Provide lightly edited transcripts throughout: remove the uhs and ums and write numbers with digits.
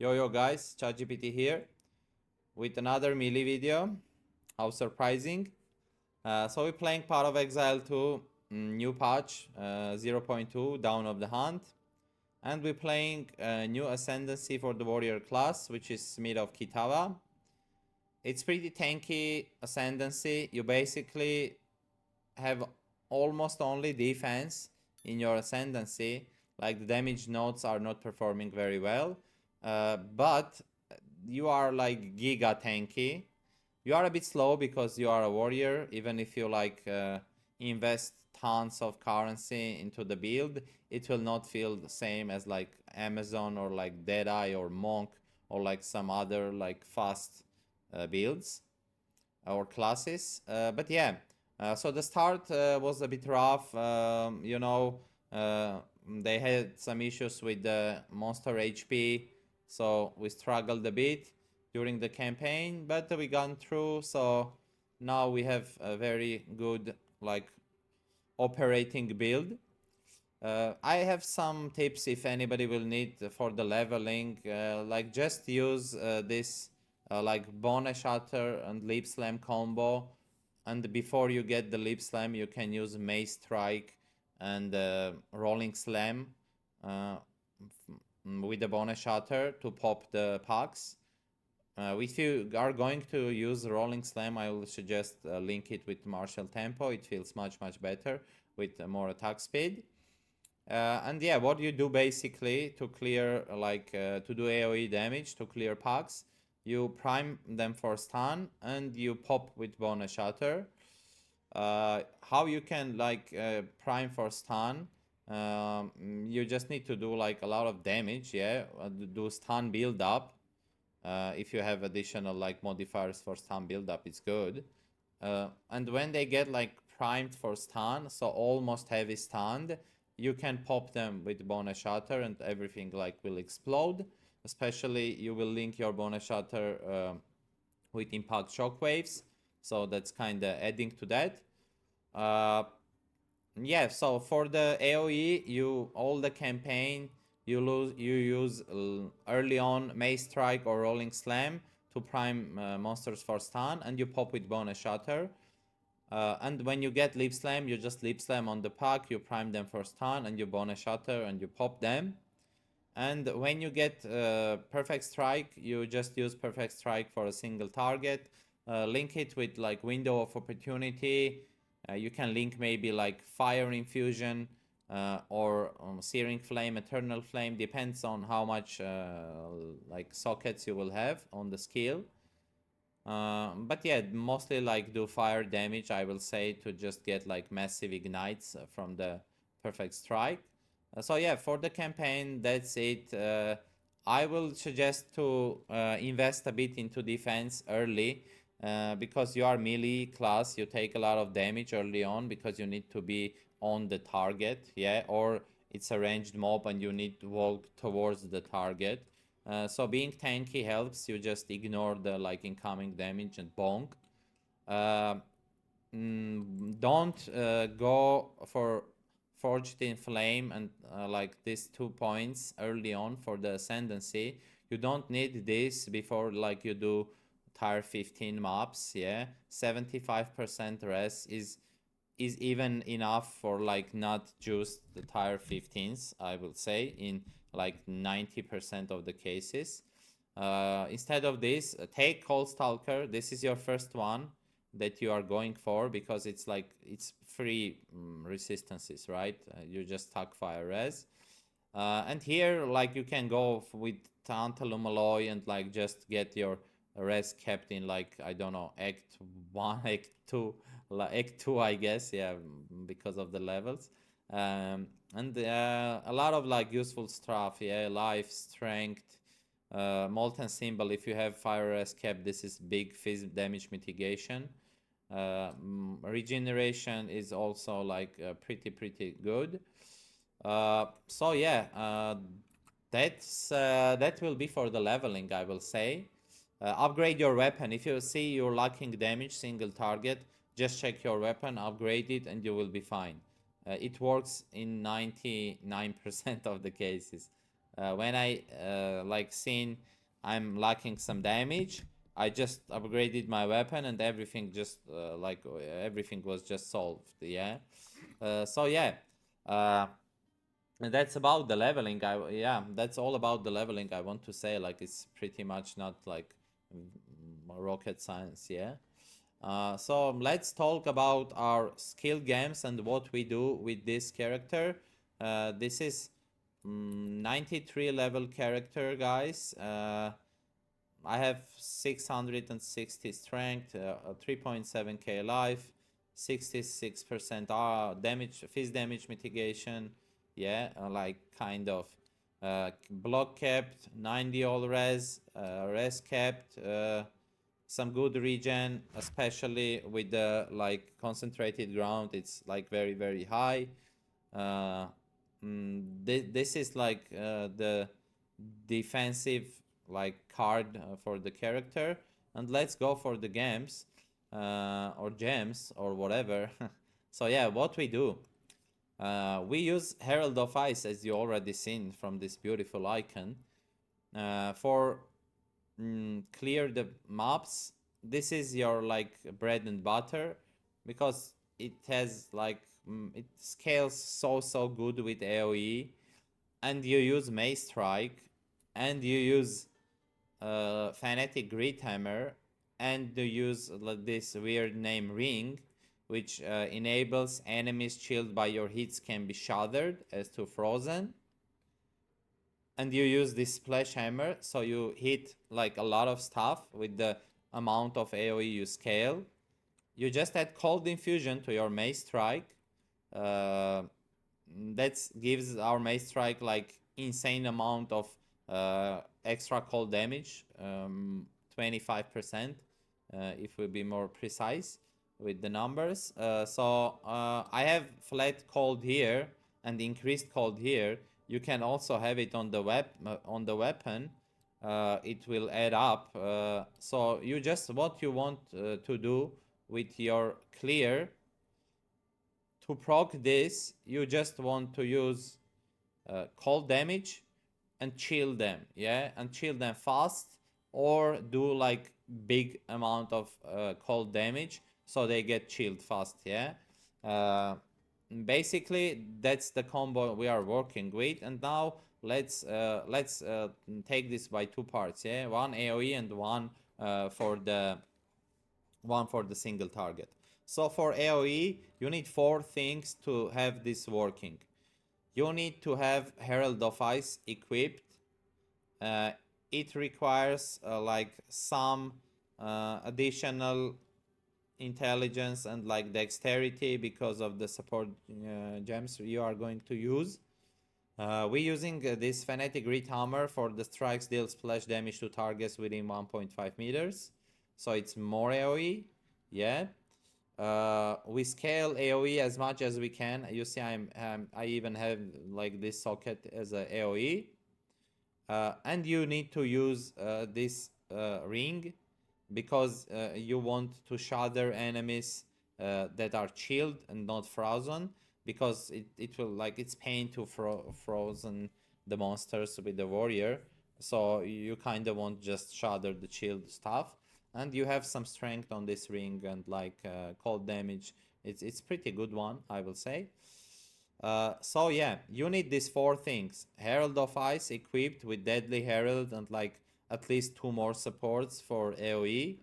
Yo guys, ChatGPT here with another melee video. How surprising. So we're playing Path of Exile 2 new patch 0.2 Dawn of the Hunt. And we're playing new ascendancy for the warrior class, which is smithofkitava. It's pretty tanky ascendancy. You basically have almost only defense in your ascendancy. Like the damage nodes are not performing very well. But you are like giga tanky. You are a bit slow because you are a warrior. Even if you like invest tons of currency into the build, it will not feel the same as like Amazon or like Deadeye or Monk or like some other like fast builds or classes. But yeah, so the start was a bit rough. They had some issues with the monster HP, so we struggled a bit during the campaign, but we gone through. So now we have a very good like operating build. I have some tips if anybody will need for the leveling. Like just use this like Bone Shatter and Lip Slam combo, and before you get the Lip Slam, you can use Mace Strike and Rolling Slam with the Bone Shatter to pop the packs. If you are going to use Rolling Slam, I will suggest link it with Martial Tempo. It feels much better with more attack speed. And yeah, what you do basically to clear to do AOE damage, to clear packs, you prime them for stun and you pop with Bone Shatter. How you can prime for stun? You just need to do like a lot of damage, yeah. Do stun build up. If you have additional like modifiers for stun build up, it's good. And when they get like primed for stun, so almost heavy stunned, you can pop them with Bone Shatter and everything like will explode. Especially you will link your Bone Shatter with impact shockwaves, so that's kind of adding to that. Yeah, so for the AOE, you all the campaign you use early on Mace Strike or Rolling Slam to prime monsters for stun, and you pop with Bone Shatter. And when you get Lip Slam, you just Lip Slam on the pack, you prime them for stun, and you Bone Shatter and you pop them. And when you get Perfect Strike, you just use Perfect Strike for a single target. Link it with like Window of Opportunity. You can link maybe like Fire Infusion or Searing Flame, Eternal Flame. Depends on how much like sockets you will have on the skill. But yeah, mostly like do fire damage, I will say, to just get like massive ignites from the Perfect Strike. So yeah, for the campaign, that's it. I will suggest to invest a bit into defense early because you are melee class. You take a lot of damage early on because you need to be on the target, yeah, or it's a ranged mob and you need to walk towards the target. So being tanky helps. You just ignore the like incoming damage and bonk. Don't go for Forged in Flame and like these 2 points early on for the ascendancy. You don't need this before like you do tier 15 mobs, yeah. 75% res is even enough for like not just the tier 15s, I will say, in like 90% of the cases. Instead of this, take Cold Stalker. This is your first one that you are going for because it's like it's free resistances, right? You just tack fire res. And here like you can go with Tantalum Alloy and like just get your res kept in like, I don't know, Act 1, Act 2, Act 2 I guess, yeah, because of the levels. And a lot of like useful stuff, yeah, life, strength, Molten Symbol. If you have fire res kept, this is big phys damage mitigation. Regeneration is also like pretty good. So yeah, that will be for the leveling, I will say. Upgrade your weapon. If you see you're lacking damage single target, just check your weapon, upgrade it, and you will be fine. It works in 99% of the cases. When I like seen I'm lacking some damage, I just upgraded my weapon and everything just everything was just solved. Yeah. So yeah. And that's about the leveling. Yeah, that's all about the leveling. I want to say, like, it's pretty much not like rocket science. Yeah. So let's talk about our skill games and what we do with this character. This is 93 level character, guys. I have 660 strength, 3.7k life, 66% damage, fizz damage mitigation. Yeah, like kind of block kept, 90 all res kept. Some good regen, especially with the like concentrated ground. It's like very high. This is like the defensive like card for the character. And let's go for the games or gems or whatever. So yeah, what we do, we use Herald of Ice, as you already seen from this beautiful icon, for clear the maps. This is your like bread and butter, because it has like it scales so good with AOE, and you use Mace Strike, and you use Fanatic Grit Hammer, and you use this weird name Ring, which enables enemies chilled by your hits can be shuddered as to frozen. And you use this splash hammer, so you hit like a lot of stuff with the amount of AoE you scale. You just add cold infusion to your Mace Strike. That gives our Mace Strike like insane amount of extra cold damage, 25%, if we be more precise with the numbers. I have flat cold here and increased cold here. You can also have it on the weapon. It will add up. So you just what you want to do with your clear. To proc this, you just want to use cold damage and chill them, yeah, and chill them fast, or do like big amount of cold damage so they get chilled fast, yeah. Basically that's the combo we are working with. And now let's take this by two parts, yeah, one AoE and one for the single target. So for AoE you need four things to have this working. You need to have Herald of Ice equipped. It requires like some additional intelligence and like dexterity because of the support gems you are going to use. We're using this Fanatic Grit Hammer for the strikes deal splash damage to targets within 1.5 meters. So it's more AoE, yeah. We scale AoE as much as we can. You see, I even have like this socket as a AoE, and you need to use this ring because you want to shatter enemies that are chilled and not frozen, because it will like it's pain to frozen the monsters with the warrior. So you kind of want just shatter the chilled stuff. And you have some strength on this ring and like cold damage. It's pretty good one, I will say. So yeah, you need these four things: Herald of Ice equipped with Deadly Herald and like at least two more supports for AoE.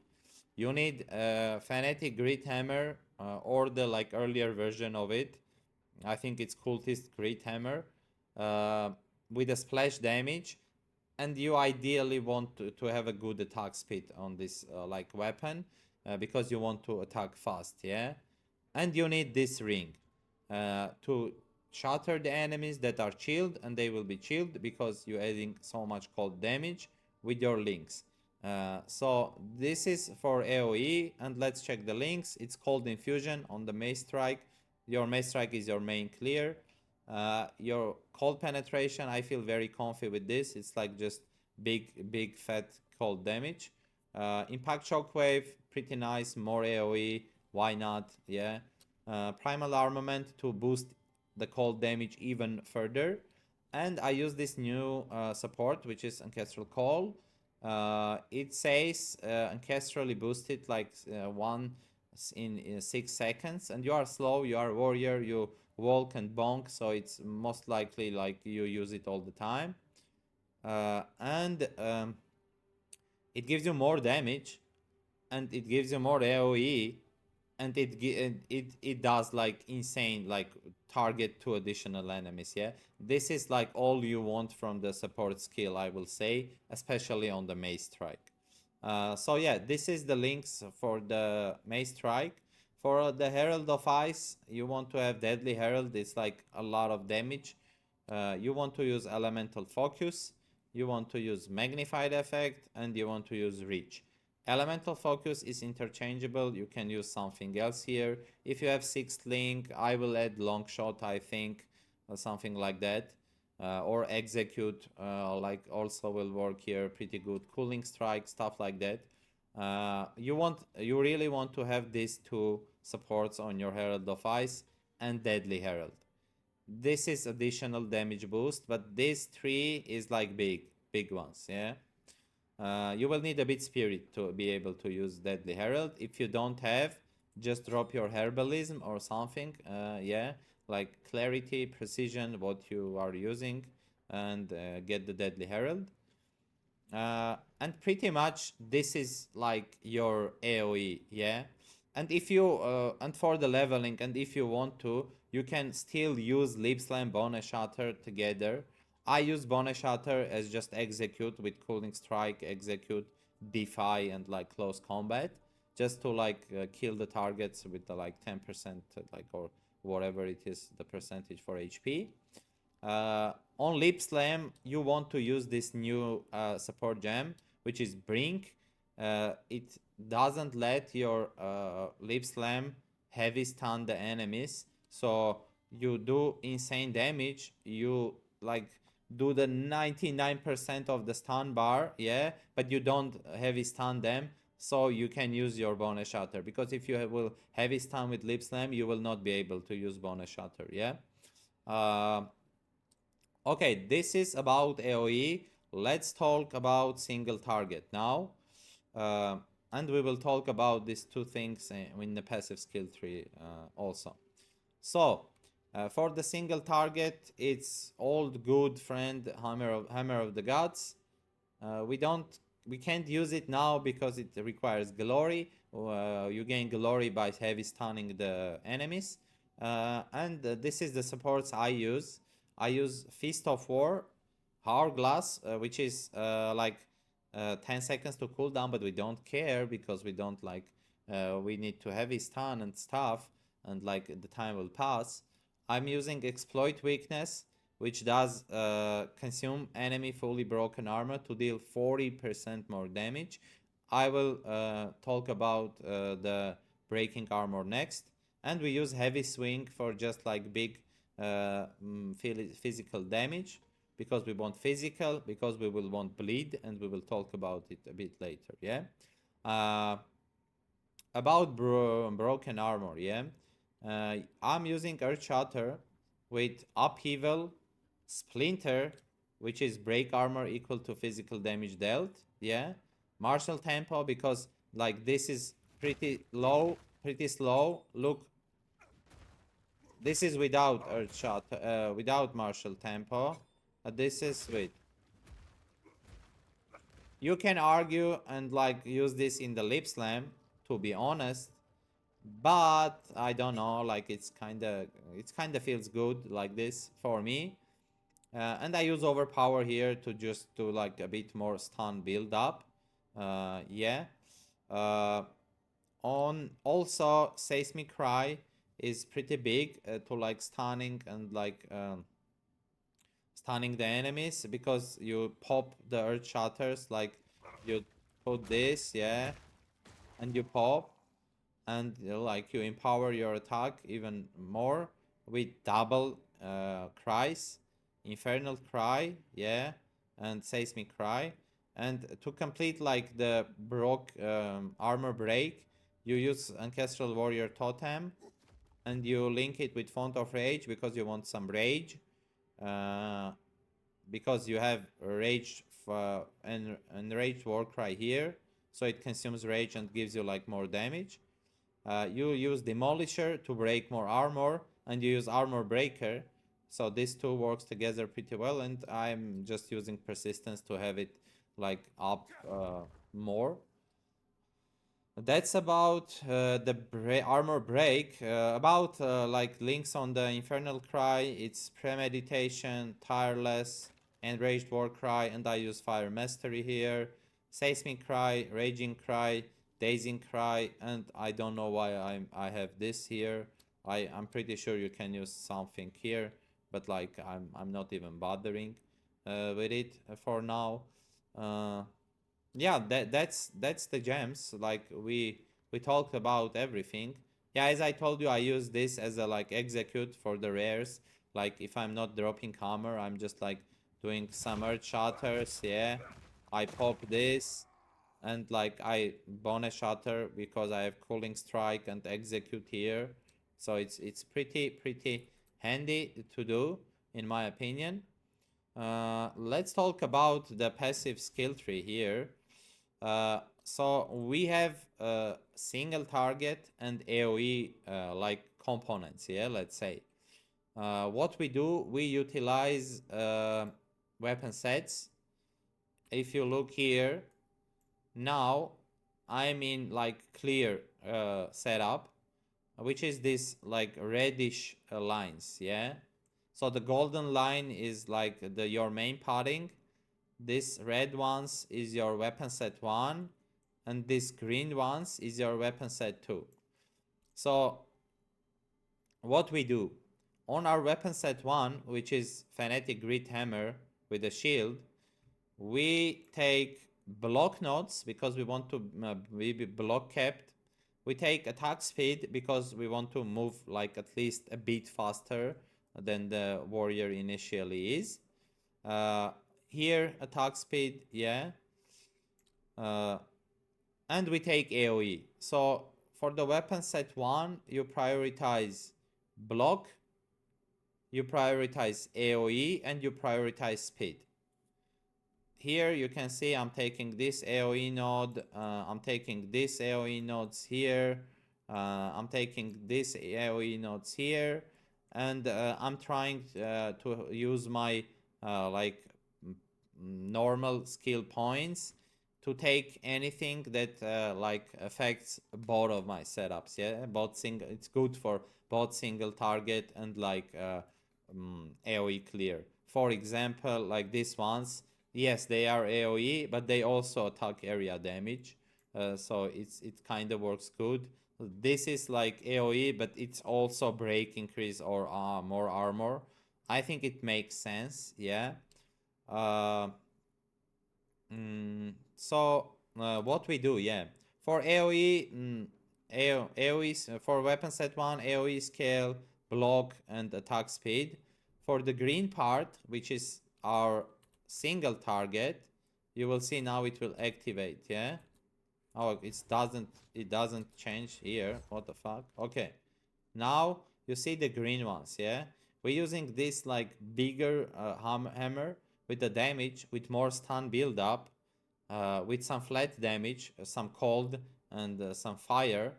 You need Fanatic Grit Hammer or the like earlier version of it. I think it's Cultist Grit Hammer with a splash damage. And you ideally want to have a good attack speed on this like weapon because you want to attack fast, yeah. And you need this ring to shatter the enemies that are chilled, and they will be chilled because you're adding so much cold damage with your links. So this is for AoE, and let's check the links. It's cold infusion on the Mace Strike. Your Mace Strike is your main clear. Your cold penetration, I feel very comfy with this. It's like just big fat cold damage. Impact Shockwave, pretty nice, more AoE, why not, yeah. Primal Armament to boost the cold damage even further. And I use this new support, which is Ancestral Call. It says ancestrally boosted like one in 6 seconds, and you are slow, you are a warrior, you walk and bonk, so it's most likely like you use it all the time. And it gives you more damage, and it gives you more AOE, and it does like insane like target 2 additional enemies. Yeah, this is like all you want from the support skill, I will say, especially on the Mace strike. So yeah, this is the links for the Mace strike. For the Herald of Ice, you want to have Deadly Herald. It's like a lot of damage. You want to use Elemental Focus, you want to use Magnified Effect, and you want to use Reach. Elemental Focus is interchangeable, you can use something else here. If you have 6th Link, I will add Long Shot, I think, or something like that. Or Execute, like also will work here, pretty good. Cooling Strike, stuff like that. You really want to have these 2 supports on your Herald of Ice and Deadly Herald. This is additional damage boost, but these 3 is like big ones, yeah. You will need a bit spirit to be able to use Deadly Herald. If you don't have, just drop your herbalism or something, yeah, like clarity, precision, what you are using, and get the Deadly Herald. And pretty much this is like your AOE, yeah. And if you and for the leveling, and if you want to, you can still use Lip Slam, Bone Shatter together. I use Bone Shatter as just execute with Cooling Strike, execute, defy, and like close combat, just to like kill the targets with the like 10% like, or whatever it is, the percentage for HP. On Lip Slam, you want to use this new support gem, which is Brink. It doesn't let your Lip Slam heavy stun the enemies, so you do insane damage. You like do the 99% of the stun bar, yeah, but you don't heavy stun them, so you can use your Bone Shatter, because if you will heavy stun with Lip Slam, you will not be able to use Bone Shatter, yeah. Okay, this is about AoE. Let's talk about single target now. And we will talk about these 2 things in the passive skill tree also. So, for the single target, it's old good friend Hammer of the Gods. We can't use it now because it requires glory. You gain glory by heavy stunning the enemies. And this is the supports I use. I use Fist of War, Hourglass, which is like 10 seconds to cooldown, but we don't care because we don't like, we need to heavy stun and stuff, and like the time will pass. I'm using Exploit Weakness, which does consume enemy fully broken armor to deal 40% more damage. I will talk about the breaking armor next. And we use Heavy Swing for just like big physical damage, because we want physical, because we will want bleed, and we will talk about it a bit later, yeah. About broken armor, yeah. I'm using Earth Shatter with Upheaval, Splinter, which is break armor equal to physical damage dealt, yeah. Martial Tempo, because like this is pretty low, pretty slow. Look, this is without Earth Shot, without Martial Tempo. This is with. You can argue and like use this in the Lip Slam, to be honest, but I don't know. Like it's kind of feels good like this for me, and I use Overpower here to just do like a bit more stun build up. Yeah. On also Seismic Cry is pretty big to like stunning and like stunning the enemies, because you pop the Earth Shatters, like you put this, yeah, and you pop, and like you empower your attack even more with double cries, Infernal Cry, yeah, and Seismic Cry. And to complete like the armor break, you use Ancestral Warrior Totem, and you link it with Font of Rage because you want some rage. because you have rage and enraged warcry here, so it consumes rage and gives you like more damage. You use demolisher to break more armor, and you use armor breaker. So these two works together pretty well, and I'm just using persistence to have it like up more. That's about the armor break. About like links on the Infernal Cry, it's Premeditation, Tireless, Enraged War Cry, and I use Fire Mastery here. Seismic Cry, Raging Cry, Dazing Cry, and I don't know why I have this here. I'm pretty sure you can use something here, but like I'm not even bothering with it for now. Yeah, that's the gems. Like we talked about everything. Yeah, as I told you, I use this as a like execute for the rares. Like if I'm not dropping hammer, I'm just like doing some earth shatters. Yeah, I pop this, and like I bonus shatter because I have cooling strike and execute here. So it's pretty handy to do in my opinion. Let's talk about the passive skill tree here. So we have single target and AOE like components, yeah, let's say. What we do, we utilize weapon sets. If you look here, now I'm in like clear setup, which is this like reddish lines, yeah. So the golden line is like your main padding. This red ones is your weapon set 1, and this green ones is your weapon set 2. So what we do on our weapon set 1, which is Fanatic Grit Hammer with a shield, we take block nodes because we want to be block kept. We take attack speed because we want to move like at least a bit faster than the warrior initially is. Here attack speed, yeah. And we take AOE. So for the weapon set 1, you prioritize block, you prioritize AOE, and you prioritize speed. Here you can see I'm taking this AOE node, I'm taking this AOE nodes here, I'm taking this AOE nodes here, and I'm trying to use my like normal skill points to take anything that like affects both of my setups. Yeah, both single. It's good for both single target and like AOE clear. For example, like these ones, yes, they are AOE, but they also attack area damage. So it kind of works good. This is like AOE, but it's also break increase or more armor. I think it makes sense. Yeah. So what we do, yeah, for AOE, AOE for weapon set 1, AOE scale, block, and attack speed. For the green part, which is our single target, you will see now it will activate. Yeah. Oh, it doesn't change here. What the fuck? Okay. Now you see the green ones. Yeah. We're using this like bigger hammer with the damage with more stun build up, with some flat damage, some cold, and some fire.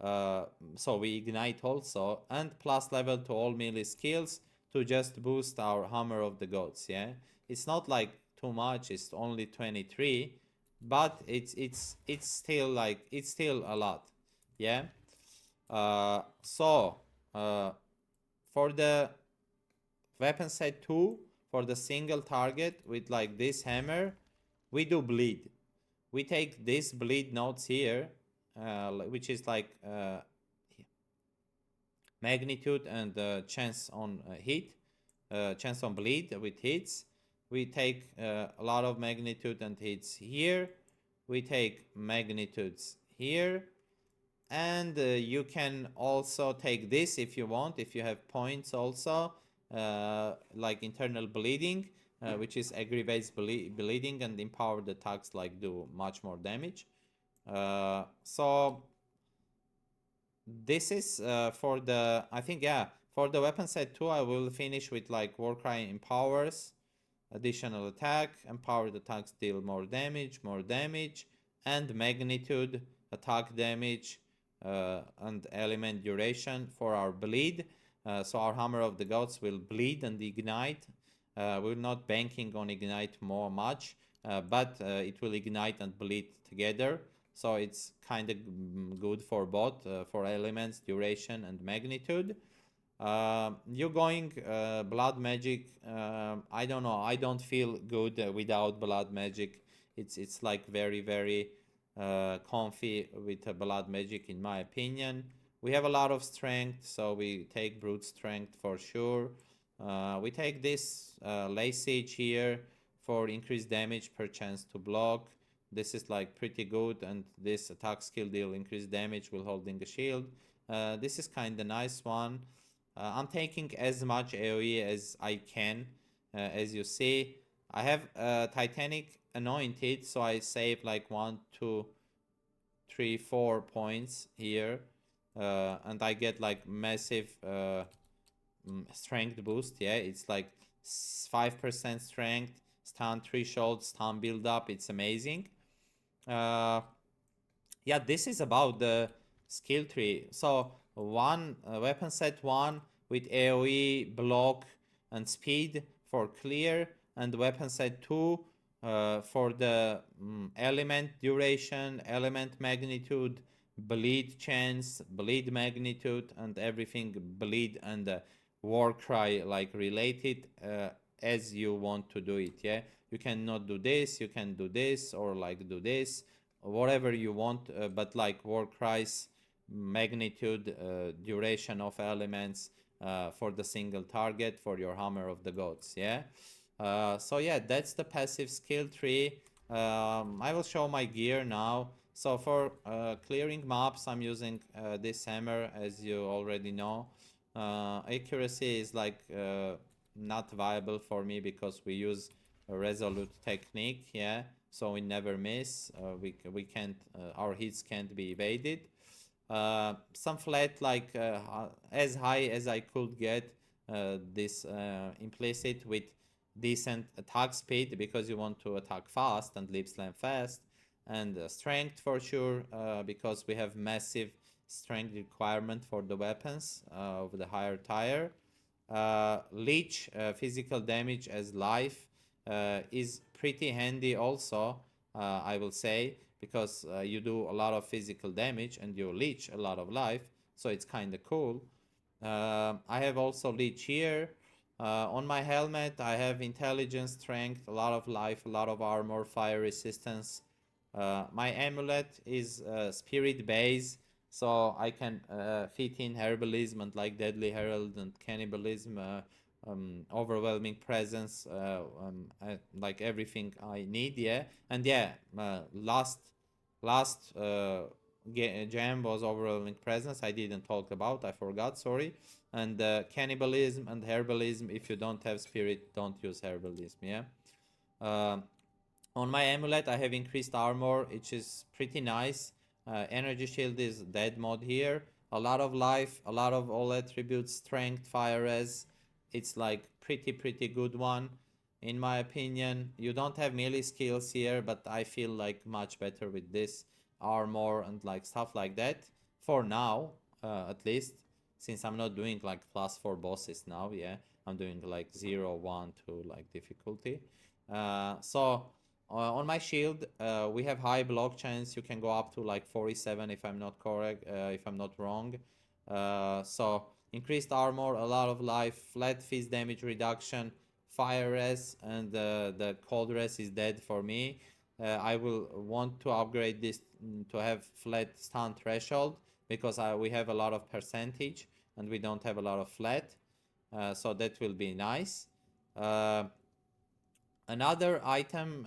So we ignite also, and plus level to all melee skills to just boost our hammer of the gods. Yeah, it's not like too much. It's only 23, but it's still like it's still a lot. Yeah. So for the weapon set 2, for the single target with like this hammer, we do bleed. We take this bleed nodes here, which is like magnitude and chance on hit, chance on bleed with hits. We take a lot of magnitude and hits here. We take magnitudes here. And you can also take this if you want, if you have points also, like internal bleeding, which is aggravates bleeding and empowered attacks like do much more damage. So this is for the, I think, yeah, for the weapon set 2, I will finish with like Warcry empowers. additional attack, empowered attacks deal more damage, and magnitude, attack damage, and element duration for our bleed. So our Hammer of the Gods will bleed and ignite. We're not banking on ignite more much, but it will ignite and bleed together. So it's kind of good for both, for elements, duration, and magnitude. You're going blood magic. I don't know. I don't feel good without blood magic. It's like very comfy with blood magic in my opinion. We have a lot of strength, so we take brute strength for sure. We take this lace siege here for increased damage per chance to block. This is like pretty good, and this attack skill deal increased damage while holding a shield. This is kind of nice one. I'm taking as much AoE as I can. As you see, I have Titanic Anointed, so I save like 1, 2, 3, 4 points here. And I get like massive strength boost. Yeah, it's like 5% strength, stun threshold, stun build up. It's amazing. Yeah, this is about the skill tree. So one weapon set 1 with AoE, block, and speed for clear, and weapon set 2 for the element duration, element magnitude, bleed chance, bleed magnitude, and everything bleed and war cry like related, as you want to do it. Yeah, you cannot do this, you can do this, or like do this, whatever you want, but like war cries, magnitude, duration of elements for the single target for your Hammer of the Gods. Yeah. So yeah, that's the passive skill tree. I will show my gear now. So for clearing maps, I'm using this hammer, as you already know. Accuracy is like not viable for me because we use a resolute technique. Yeah, so we never miss. We can't. Our hits can't be evaded. Some flat, like as high as I could get. This implicit with decent attack speed, because you want to attack fast and lip slam fast, and strength for sure, because we have massive strength requirement for the weapons of the higher tier. Leech, physical damage as life, is pretty handy also, I will say, because you do a lot of physical damage and you leech a lot of life, so it's kind of cool. I have also leech here. On my helmet, I have intelligence, strength, a lot of life, a lot of armor, fire resistance. My amulet is spirit base, so I can fit in herbalism and like deadly herald and cannibalism, overwhelming presence, like everything I need. Yeah, and yeah, last gem was overwhelming presence. I didn't talk about. I forgot. Sorry. And cannibalism and herbalism. If you don't have spirit, don't use herbalism. Yeah. On my amulet, I have increased armor, which is pretty nice. Energy shield is dead mode here. A lot of life, a lot of all attributes, strength, fire res. It's like pretty good one, in my opinion. You don't have melee skills here, but I feel like much better with this armor and like stuff like that. For now, at least, since I'm not doing like +4 bosses now. Yeah, I'm doing like 0, 1, 2 like difficulty. So on my shield, we have high block chance. You can go up to like 47 if I'm not correct, if I'm not wrong. So increased armor, a lot of life, flat fizz damage reduction, fire res, and the cold res is dead for me. I will want to upgrade this to have flat stun threshold, because we have a lot of percentage and we don't have a lot of flat. So that will be nice. Another item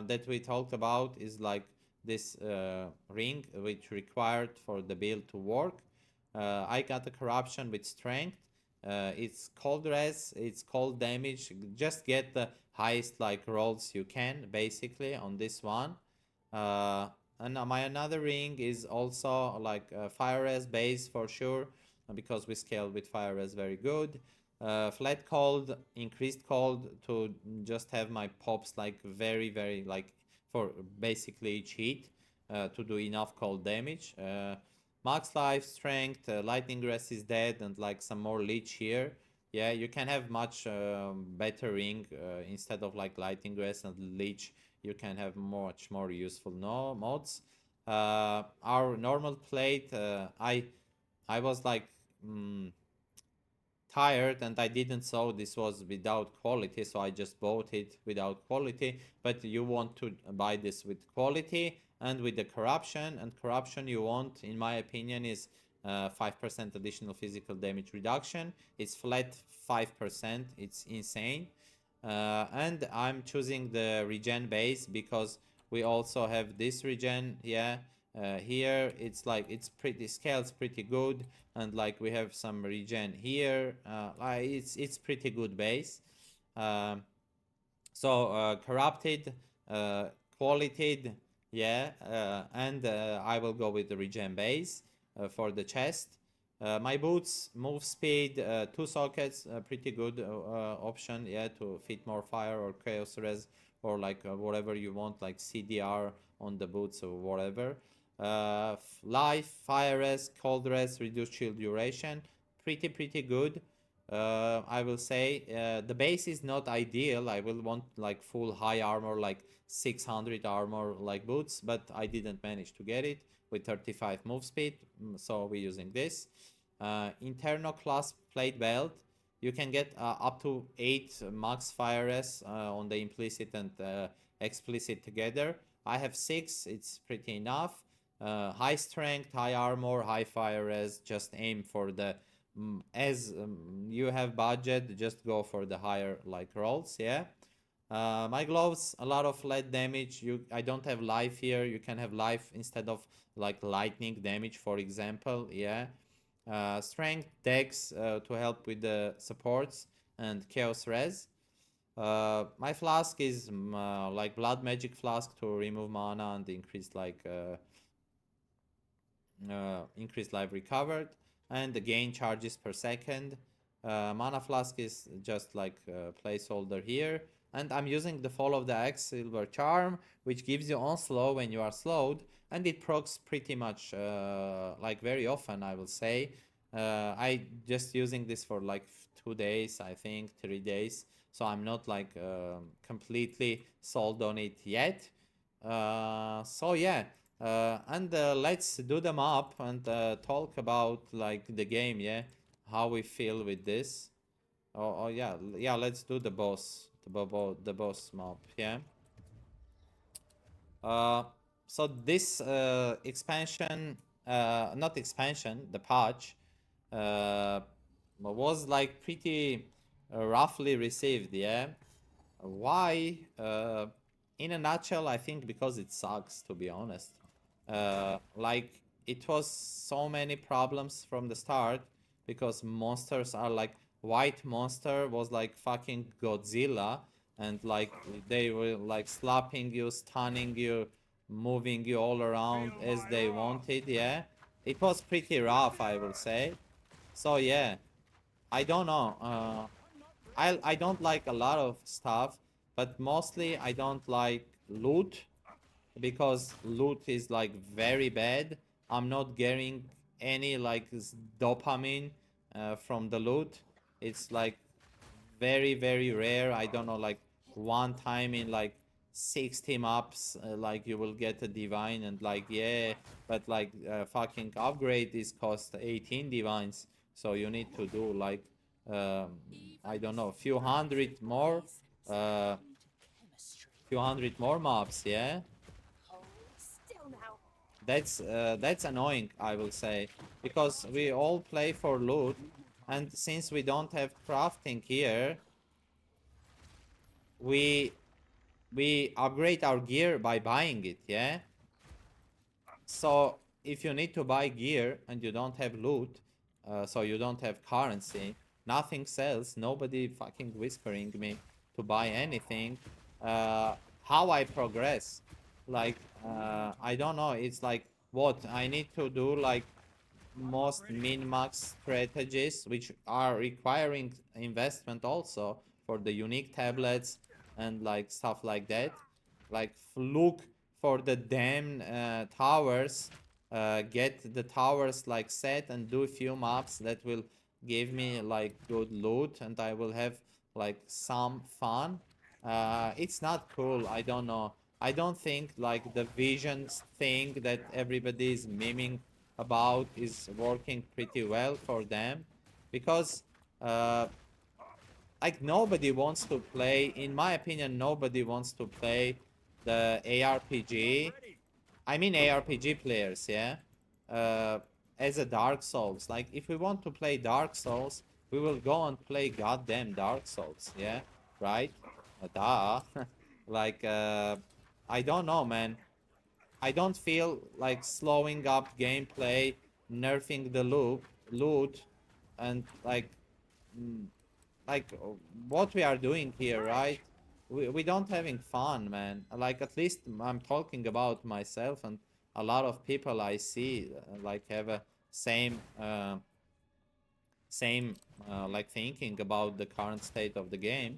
that we talked about is like this ring, which required for the build to work. I got a corruption with strength. It's cold res, it's cold damage. Just get the highest like rolls you can basically on this one. And my another ring is also like fire res base for sure, because we scaled with fire res very good. Flat cold, increased cold to just have my pops like very like for basically each hit to do enough cold damage. Max life, strength, lightning rest is dead, and like some more leech here. Yeah, you can have much better ring instead of like lightning rest and leech. You can have much more useful mods. Our normal plate, I was like tired and I didn't saw this was without quality, so I just bought it without quality. But you want to buy this with quality and with the corruption, and corruption you want, in my opinion, is 5% additional physical damage reduction. It's flat 5%. It's insane. And I'm choosing the regen base because we also have this regen. Yeah, here it's like it's pretty scales pretty good, and like we have some regen here. It's pretty good base. So corrupted, qualited, yeah, and I will go with the regen base for the chest. My boots, move speed, 2 sockets, pretty good option, yeah, to fit more fire or chaos res or like whatever you want, like CDR on the boots or whatever. Life, fire res, cold res, reduced shield duration, pretty good. I will say the base is not ideal. I will want like full high armor, like 600 armor like boots, but I didn't manage to get it with 35 move speed, so we're using this. Internal clasp plate belt, you can get up to 8 max fire res on the implicit and explicit together. I have 6, it's pretty enough. High strength, high armor, high fire res, just aim for the as you have budget, just go for the higher like rolls. Yeah. My gloves, a lot of flat damage. I don't have life here. You can have life instead of like lightning damage, for example. Yeah. Strength, dex to help with the supports, and chaos res. My flask is like blood magic flask to remove mana and increase like increased life recovered, and the gain charges per second. Mana flask is just like a placeholder here, and I'm using the Fall of the Axe Silver Charm, which gives you on slow when you are slowed, and it procs pretty much like very often, I will say. I just using this for like 2 days, I think 3 days, so I'm not like completely sold on it yet. So yeah, and let's do them up and talk about like the game, yeah, how we feel with this. Oh yeah, let's do the boss, the boss mob, yeah. So this expansion, not expansion, the patch was like pretty roughly received, yeah. Why? In a nutshell, I think because it sucks, to be honest. Like, it was so many problems from the start, because monsters are like, white monster was like fucking Godzilla, and like they were like slapping you, stunning you, moving you all around as they wanted. Yeah, it was pretty rough, I will say. So yeah, I don't know. I don't like a lot of stuff, but mostly I don't like loot, because loot is like very bad. I'm not getting any like dopamine from the loot. It's like very rare. I don't know, like one time in like 60 maps, like you will get a divine, and like yeah, but like fucking upgrade is cost 18 divines, so you need to do like I don't know, few hundred more maps, yeah. That's annoying, I will say, because we all play for loot, and since we don't have crafting here, we upgrade our gear by buying it, yeah. So if you need to buy gear and you don't have loot, so you don't have currency, nothing sells, nobody fucking whispering me to buy anything. How I progress? Like I don't know. It's like, what I need to do, like most min-max strategies, which are requiring investment also for the unique tablets and like stuff like that. Like look for the damn towers, get the towers like set and do a few maps that will give me like good loot and I will have like some fun. It's not cool. I don't know. I don't think like the visions thing that everybody is miming about is working pretty well for them, because uh, like nobody wants to play, in my opinion, nobody wants to play the ARPG. I mean ARPG players, yeah, uh, as a Dark Souls. Like if we want to play Dark Souls, we will go and play goddamn Dark Souls, yeah, right? Duh. Like I don't know, man. I don't feel like slowing up gameplay, nerfing the loot, and mm, what we are doing here, right? We don't having fun, man. Like at least I'm talking about myself, and a lot of people I see like have a same like thinking about the current state of the game.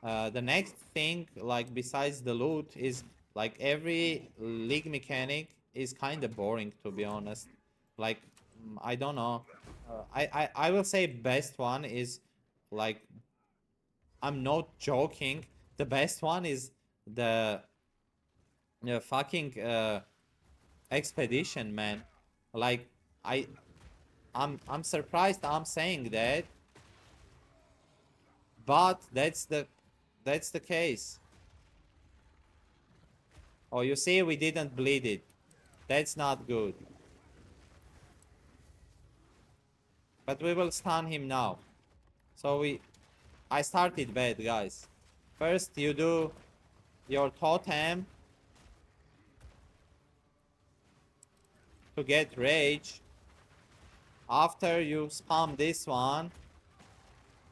The next thing, like besides the loot, is like every league mechanic is kind of boring, to be honest. Like I don't know. I will say best one is like, I'm not joking. The best one is the fucking expedition, man. Like I I'm surprised I'm saying that, but that's the case. Oh, you see, we didn't bleed it. That's not good. But we will stun him now. So I started bad, guys. First, you do your totem to get rage. After you spam this one,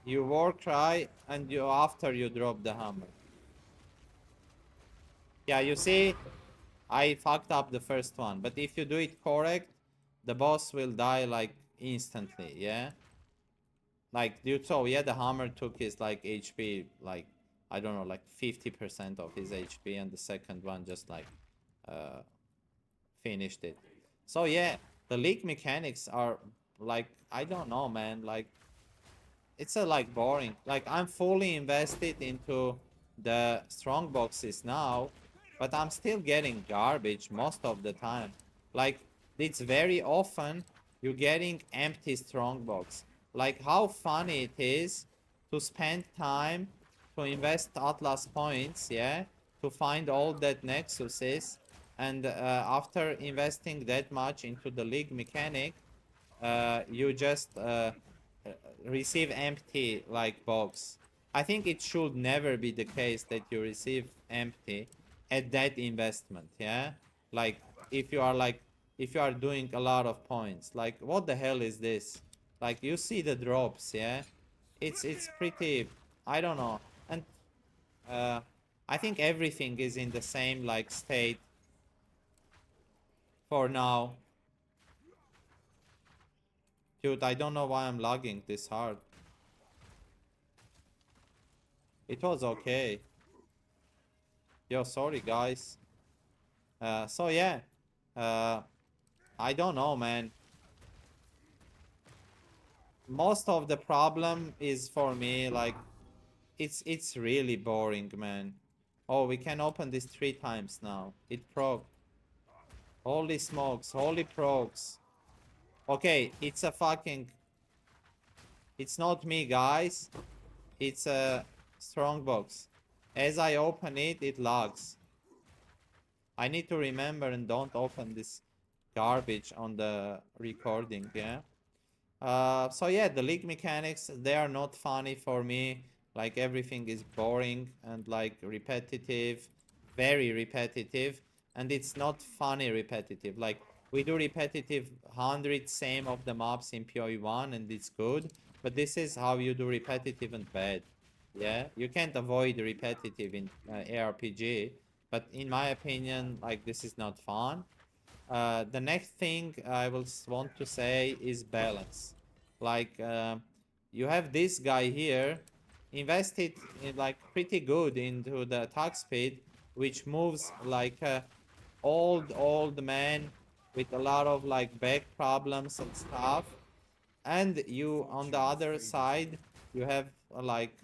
you war cry, and after you drop the hammer. Yeah, you see, I fucked up the first one. But if you do it correct, the boss will die like instantly, yeah? Like you saw, yeah, the hammer took his like HP, like I don't know, like 50% of his HP, and the second one just like uh finished it. So yeah, the league mechanics are like, I don't know, man, like it's a like boring. Like I'm fully invested into the strong boxes now, but I'm still getting garbage most of the time. Like it's very often you're getting empty strong box. Like how funny it is to spend time to invest Atlas points, yeah, to find all that nexuses, and after investing that much into the league mechanic, you just receive empty like box. I think it should never be the case that you receive empty at that investment, yeah? Like if you are doing a lot of points, like what the hell is this? Like you see the drops, yeah? It's pretty, I don't know. And uh I think everything is in the same like state for now. Dude, I don't know why I'm lagging this hard. It was okay. Yo, sorry guys. So yeah. Uh, I don't know, man. Most of the problem is for me, like, it's really boring, man. Oh, we can open this 3 times now. It broke. Holy smokes, holy procs. Okay, it's a fucking... It's not me, guys. It's a strong box. As I open it, it lags. I need to remember and don't open this garbage on the recording, yeah? So yeah, the league mechanics, they are not funny for me. Like everything is boring and like repetitive, very repetitive, and it's not funny repetitive. Like we do repetitive 100 same of the maps in PoE 1 and it's good, but this is how you do repetitive and bad. Yeah, you can't avoid repetitive in ARPG, but in my opinion, like this is not fun. The next thing I will want to say is balance. Like you have this guy here, invested in like pretty good into the attack speed, which moves like a old man with a lot of like back problems and stuff. And you on the other side, you have like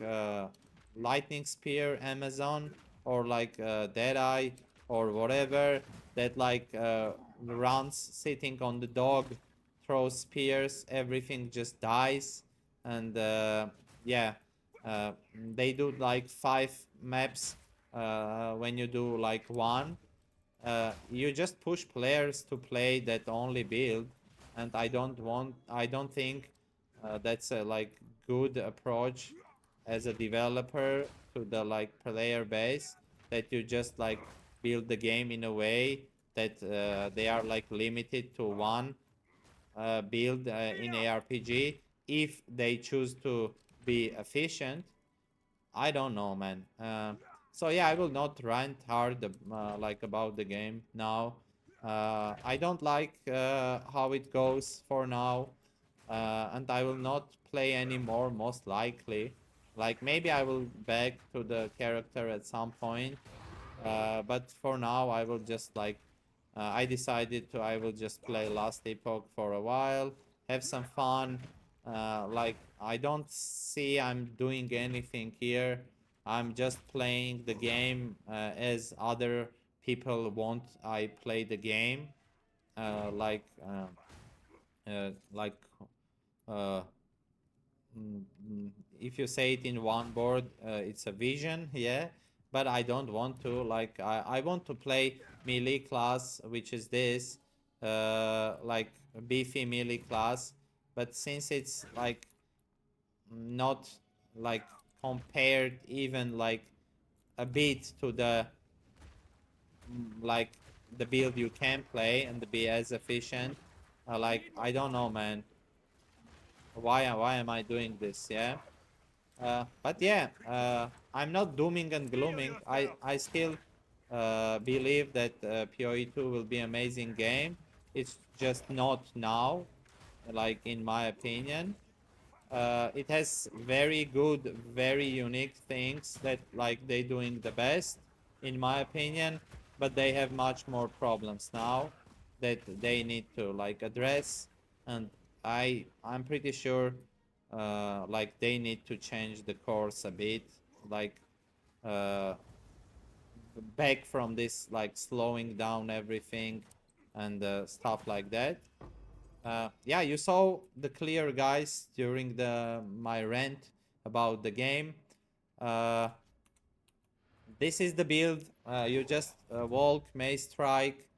lightning spear Amazon, or like Deadeye or whatever, that like runs sitting on the dog, throws spears, everything just dies. And yeah, uh, they do like 5 maps when you do like one. You just push players to play that only build, and I don't think that's a like good approach as a developer to the like player base, that you just like build the game in a way that they are like limited to one build in ARPG if they choose to be efficient. I don't know, man. So yeah, I will not rant hard like about the game now. I don't like how it goes for now, and I will not play anymore most likely. Like maybe I will back to the character at some point, but for now I will just like I decided to I will just play Last Epoch for a while, have some fun. Like I don't see I'm doing anything here. I'm just playing the game as other people want I play the game. Uh, like uh, like uh, if you say it in one word, it's a vision, yeah. But I don't want to. Like I want to play melee class, which is this, like beefy melee class. But since it's like not like compared even like a bit to the like the build you can play and be as efficient, like I don't know, man. Why am I doing this? Yeah. But yeah, I'm not dooming and glooming. I still believe that PoE 2 will be an amazing game. It's just not now, like in my opinion. It has very good, very unique things that like they doing the best, in my opinion. But they have much more problems now that they need to like address, and I'm pretty sure like they need to change the course a bit, like uh, back from this like slowing down everything and stuff like that. Yeah, you saw the clear guys during the my rant about the game. Uh, this is the build. You just walk, mace strike,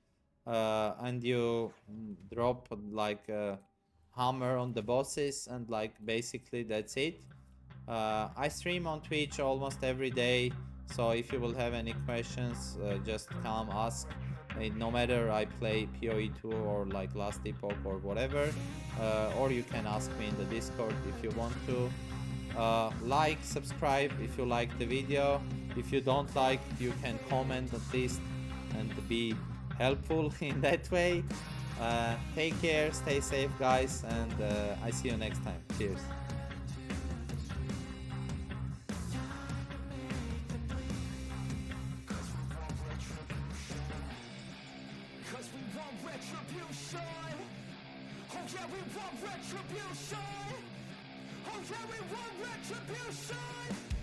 and you drop like a hammer on the bosses, and like basically that's it. I stream on Twitch almost every day, so if you will have any questions, just come ask. No matter I play PoE 2 or like Last Epoch or whatever, or you can ask me in the Discord if you want to. Like, subscribe if you like the video. If you don't like, you can comment at least and be helpful in that way. Take care, stay safe, guys, and I see you next time. Cheers. Retribution! Oh yeah, we want retribution!